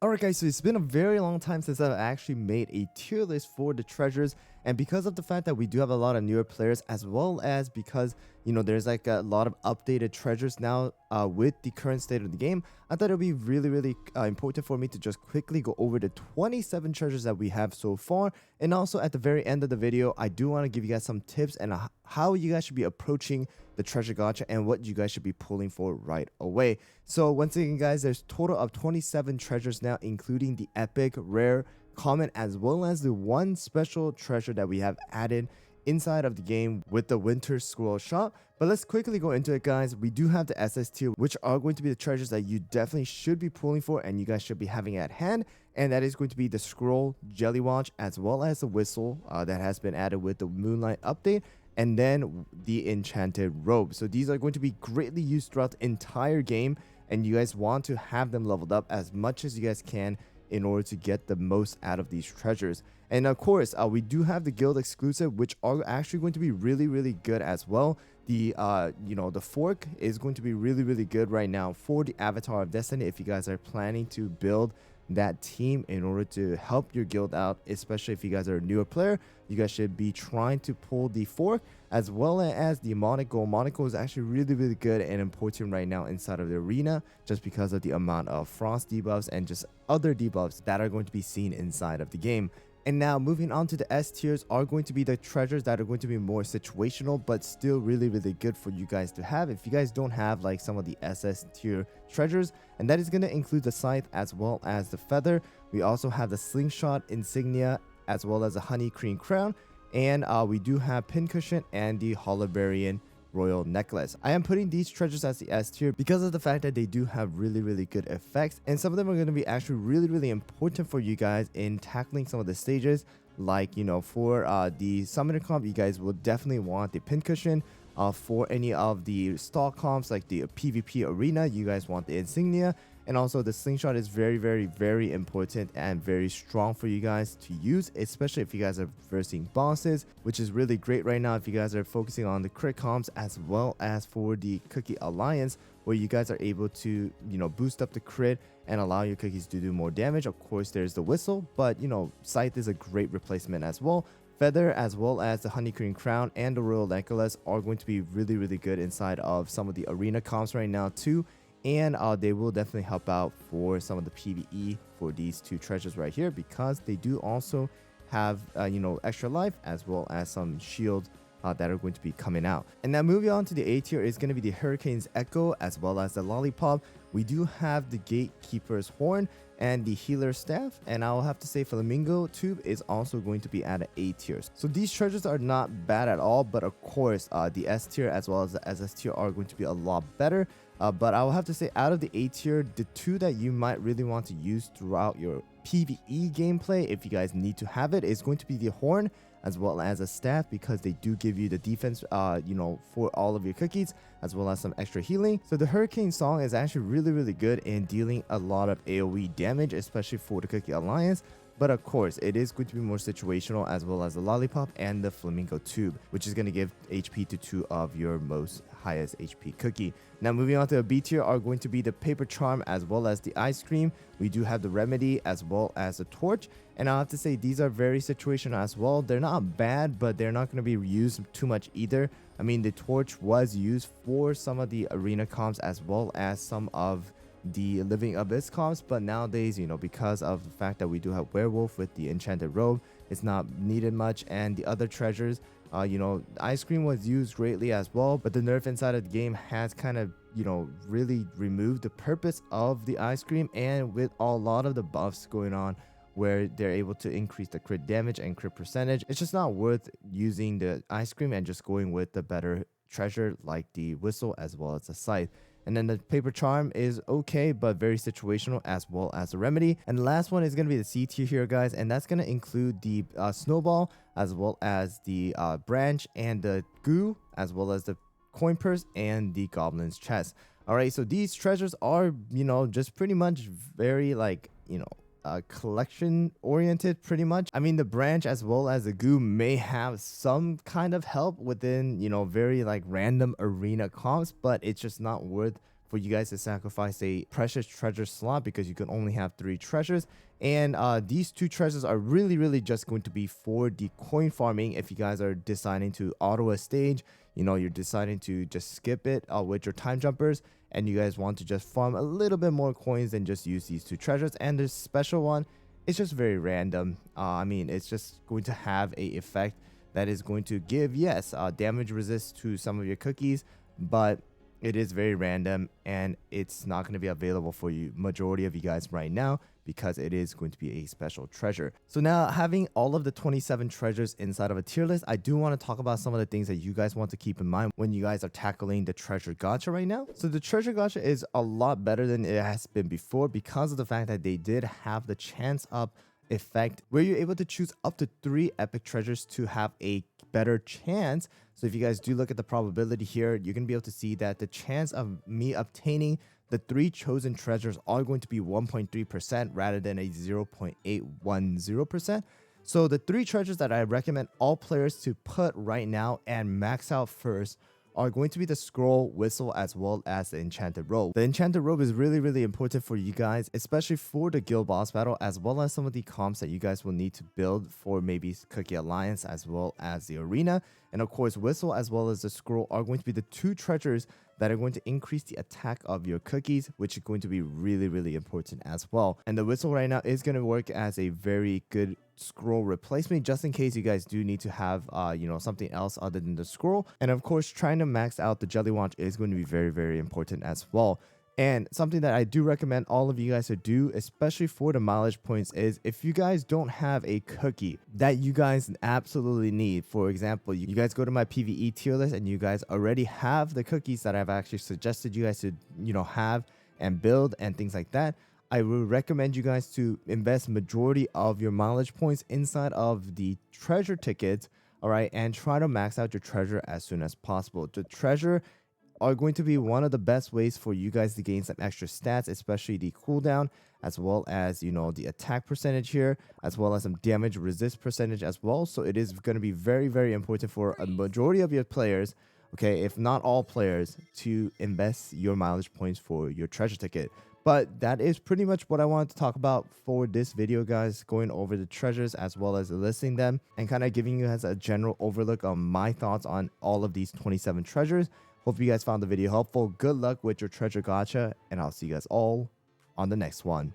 Alright guys, so it's been a very long time since I've actually made a tier list for the treasures, and because of the fact that we do have a lot of newer players, as well as because there's like a lot of updated treasures now with the current state of the game, I thought it would be really important for me to just quickly go over the 27 treasures that we have so far. And also at the very end of the video, I do want to give you guys some tips and how you guys should be approaching the treasure gacha and what you guys should be pulling for right away. So once again guys, there's total of 27 treasures now, including the epic, rare, common, as well as the one special treasure that we have added inside of the game with the winter scroll shop. But let's quickly go into it guys. We do have the SS tier, which are going to be the treasures that you definitely should be pulling for and you guys should be having at hand, and that is going to be the scroll, jelly watch, as well as the whistle that has been added with the moonlight update, and then the enchanted robe. So these are going to be greatly used throughout the entire game, and you guys want to have them leveled up as much as you guys can in order to get the most out of these treasures. And of course, we do have the guild exclusive, which are actually going to be really good as well. The the fork is going to be really good right now for the Avatar of Destiny if you guys are planning to build that team in order to help your guild out, especially if you guys are a newer player. You guys should be trying to pull the fork, as well as the monocle. Monocle is actually really good and important right now inside of the arena, just because of the amount of frost debuffs and just other debuffs that are going to be seen inside of the game. And now moving on to the S tiers are going to be the treasures that are going to be more situational, but still really good for you guys to have if you guys don't have like some of the SS tier treasures. And that is going to include the scythe as well as the feather. We also have the slingshot insignia as well as a honey cream crown, and we do have pincushion and the holobarian royal necklace. I am putting these treasures as the S tier because of the fact that they do have really good effects, and some of them are going to be actually really important for you guys in tackling some of the stages. Like for the summoner comp, you guys will definitely want the pincushion. For any of the stall comps like the PvP arena, you guys want the insignia. And also the slingshot is very important and very strong for you guys to use, especially if you guys are versing bosses, which is really great right now if you guys are focusing on the crit comps, as well as for the cookie alliance, where you guys are able to boost up the crit and allow your cookies to do more damage. Of course there's the whistle, but scythe is a great replacement as well. Feather, as well as the honey cream crown and the royal necklace, are going to be really good inside of some of the arena comps right now too. And they will definitely help out for some of the PvE for these two treasures right here, because they do also have extra life as well as some shields that are going to be coming out. And now moving on to the A tier is going to be the Hurricane's Echo as well as the Lollipop. We do have the Gatekeeper's Horn and the Healer's Staff, and I'll have to say Flamingo Tube is also going to be at A tiers. So these treasures are not bad at all, but of course the S tier as well as the SS tier are going to be a lot better. But I will have to say, out of the A tier, the two that you might really want to use throughout your PvE gameplay, if you guys need to have it, is going to be the horn as well as a staff, because they do give you the defense for all of your cookies, as well as some extra healing. So the Hurricane Song is actually really good in dealing a lot of AoE damage, especially for the Cookie Alliance. But of course, it is going to be more situational, as well as the Lollipop and the Flamingo Tube, which is going to give HP to two of your most highest HP cookie. Now moving on to the B tier are going to be the Paper Charm as well as the Ice Cream. We do have the Remedy as well as the Torch, and I'll have to say these are very situational as well. They're not bad, but they're not going to be used too much either. I mean, the Torch was used for some of the arena comps as well as some of the Living Abyss comps, but nowadays because of the fact that we do have Werewolf with the enchanted robe, it's not needed much. And the other treasures, Ice Cream was used greatly as well, but the nerf inside of the game has kind of really removed the purpose of the Ice Cream. And with a lot of the buffs going on where they're able to increase the crit damage and crit percentage, it's just not worth using the Ice Cream and just going with the better treasure like the whistle as well as the scythe. And then the Paper Charm is okay, but very situational, as well as the Remedy. And the last one is going to be the C tier here, guys, and that's going to include the Snowball, as well as the Branch and the Goo, as well as the Coin Purse and the Goblin's Chest. Alright, so these treasures are, just pretty much very collection oriented pretty much. I mean, the Branch as well as the Goo may have some kind of help within very random arena comps, but it's just not worth for you guys to sacrifice a precious treasure slot because you can only have 3 treasures. And these 2 treasures are really just going to be for the coin farming. If you guys are deciding to auto a stage, you know, you're deciding to just skip it with your time jumpers, and you guys want to just farm a little bit more coins than just use these 2 treasures. And this special one, it's just very random. I mean, it's just going to have a effect that is going to give, yes, damage resist to some of your cookies, but it is very random, and it's not going to be available for you, majority of you guys right now, because it is going to be a special treasure. So now, having all of the 27 treasures inside of a tier list, I do want to talk about some of the things that you guys want to keep in mind when you guys are tackling the treasure gacha right now. So the treasure gacha is a lot better than it has been before because of the fact that they did have the chance up effect where you're able to choose up to 3 epic treasures to have a better chance. So if you guys do look at the probability here, you're gonna be able to see that the chance of me obtaining the 3 chosen treasures are going to be 1.3% rather than a 0.810%. So the 3 treasures that I recommend all players to put right now and max out first are going to be the scroll, whistle, as well as the enchanted robe. The enchanted robe is really important for you guys, especially for the guild boss battle, as well as some of the comps that you guys will need to build for maybe Cookie Alliance, as well as the arena. And of course, whistle as well as the scroll are going to be the 2 treasures that are going to increase the attack of your cookies, which is going to be really important as well. And the whistle right now is going to work as a very good scroll replacement, just in case you guys do need to have you know, something else other than the scroll. And of course, trying to max out the jelly watch is going to be very important as well. And something that I do recommend all of you guys to do, especially for the mileage points, is if you guys don't have a cookie that you guys absolutely need, for example, you guys go to my PvE tier list and you guys already have the cookies that I've actually suggested you guys to, you know, have and build and things like that, I will recommend you guys to invest majority of your mileage points inside of the treasure tickets, all right, and try to max out your treasure as soon as possible. The treasure are going to be one of the best ways for you guys to gain some extra stats, especially the cooldown, as well as, you know, the attack percentage here, as well as some damage resist percentage as well. So it is going to be very important for a majority of your players, okay, if not all players, to invest your mileage points for your treasure ticket. But that is pretty much what I wanted to talk about for this video, guys, going over the treasures as well as listing them and kind of giving you guys a general overlook on my thoughts on all of these 27 treasures. Hope you guys found the video helpful. Good luck with your treasure gacha, and I'll see you guys all on the next one.